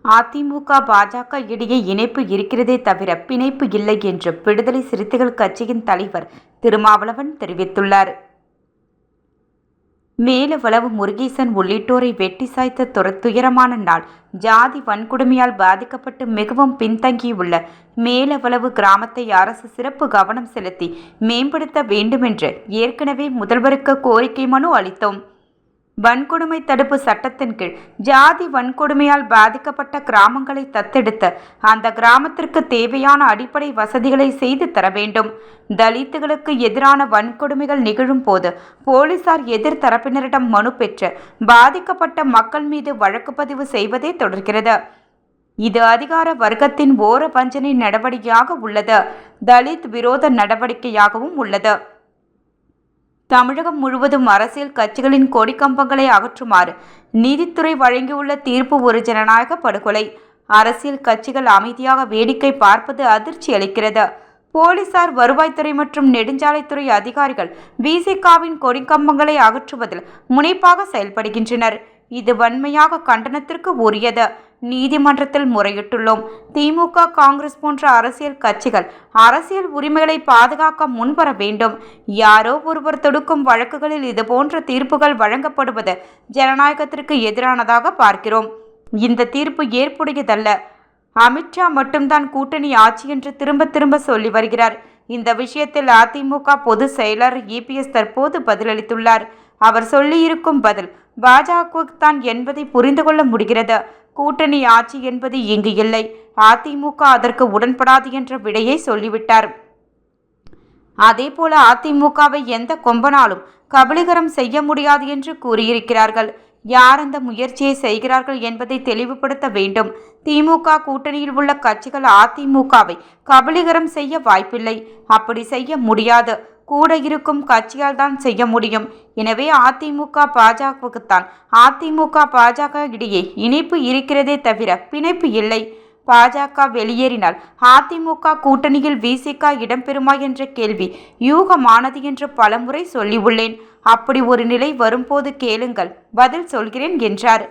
அதிமுக பாஜக இடையே இணைப்பு இருக்கிறதே தவிர பிணைப்பு இல்லை என்று விடுதலை சிறுத்தைகள் கட்சியின் தலைவர் திருமாவளவன் தெரிவித்துள்ளார். மேலவளவு முருகேசன் உள்ளிட்டோரை வெட்டி சாய்த்த துயரமான நாள். ஜாதி வன்கொடுமையால் பாதிக்கப்பட்டு மிகவும் பின்தங்கியுள்ள மேலவளவு கிராமத்தை அரசு சிறப்பு கவனம் செலுத்தி மேம்படுத்த வேண்டுமென்று ஏற்கனவே முதல்வருக்கு கோரிக்கை மனு அளித்தோம். வன்கொடுமை தடுப்பு சட்டத்தின் கீழ் ஜாதி வன்கொடுமையால் பாதிக்கப்பட்ட கிராமங்களை தத்தெடுத்து அந்த கிராமத்திற்கு தேவையான அடிப்படை வசதிகளை செய்து தர வேண்டும். தலித்துகளுக்கு எதிரான வன்கொடுமைகள் நிகழும் போது போலீசார் எதிர்த்தரப்பினரிடம் மனு பெற்று பாதிக்கப்பட்ட மக்கள் மீது வழக்கு பதிவு செய்வதே தொடர்கிறது. இது அதிகார வர்க்கத்தின் ஓர வஞ்சனை நடவடிக்கையாக உள்ளது. தலித் விரோத நடவடிக்கையாகவும் உள்ளது. தமிழகம் முழுவதும் அரசியல் கட்சிகளின் கொடிக்கம்பங்களை அகற்றுமாறு நீதித்துறை வழங்கியுள்ள தீர்ப்பு ஒரு ஜனநாயக படுகொலை. அரசியல் கட்சிகள் அமைதியாக வேடிக்கை பார்ப்பது அதிர்ச்சி அளிக்கிறது. போலீசார், வருவாய்த்துறை மற்றும் நெடுஞ்சாலைத்துறை அதிகாரிகள் விசிகாவின் கொடிக்கம்பங்களை அகற்றுவதில் முனைப்பாக செயல்படுகின்றனர். இது வன்மையாக கண்டனத்திற்கு உரியது. நீதிமன்றத்தில் முறையிட்டுள்ளோம். திமுக, காங்கிரஸ் போன்ற அரசியல் கட்சிகள் அரசியல் உரிமைகளை பாதுகாக்க முன்வர வேண்டும். யாரோ ஒருவர் தொடுக்கும் வழக்குகளில் இதுபோன்ற தீர்ப்புகள் வழங்கப்படுவது ஜனநாயகத்திற்கு எதிரானதாக பார்க்கிறோம். இந்த தீர்ப்பு ஏற்புடையதல்ல. அமித்ஷா மட்டும்தான் கூட்டணி ஆட்சி என்று திரும்ப திரும்ப சொல்லி வருகிறார். இந்த விஷயத்தில் அதிமுக பொதுச் செயலர் இபிஎஸ் தற்போது பதிலளித்துள்ளார். அவர் சொல்லியிருக்கும் பதில் பாஜகவுக்குத்தான் என்பதை புரிந்து கொள்ள முடிகிறது. கூட்டணி ஆட்சி என்பது இங்கு இல்லை. அதிமுக அதற்கு உடன்படாது என்ற விடையை சொல்லிவிட்டார். அதேபோல அதிமுகவை எந்த கொம்பனாலும் கபலீகரம் செய்ய முடியாது என்று கூறியிருக்கிறார்கள். யார் அந்த முயற்சியை செய்கிறார்கள் என்பதை தெளிவுபடுத்த வேண்டும். திமுக கூட்டணியில் உள்ள கட்சிகள் அதிமுகவை கபலீகரம் செய்ய வாய்ப்பில்லை. அப்படி செய்ய முடியாது. கூட இருக்கும் கட்சியால் தான் செய்ய முடியும். எனவே அதிமுக பாஜகவுக்குத்தான் அதிமுக பாஜக இடையே இணைப்பு இருக்கிறதே தவிர பிணைப்பு இல்லை. பாஜக வெளியேறினால் அதிமுக கூட்டணியில் விசிக இடம்பெறுமா என்ற கேள்வி யூகமானது என்று பலமுறை சொல்லியுள்ளேன். அப்படி ஒரு நிலை வரும்போது கேளுங்கள், பதில் சொல்கிறேன் என்றார்.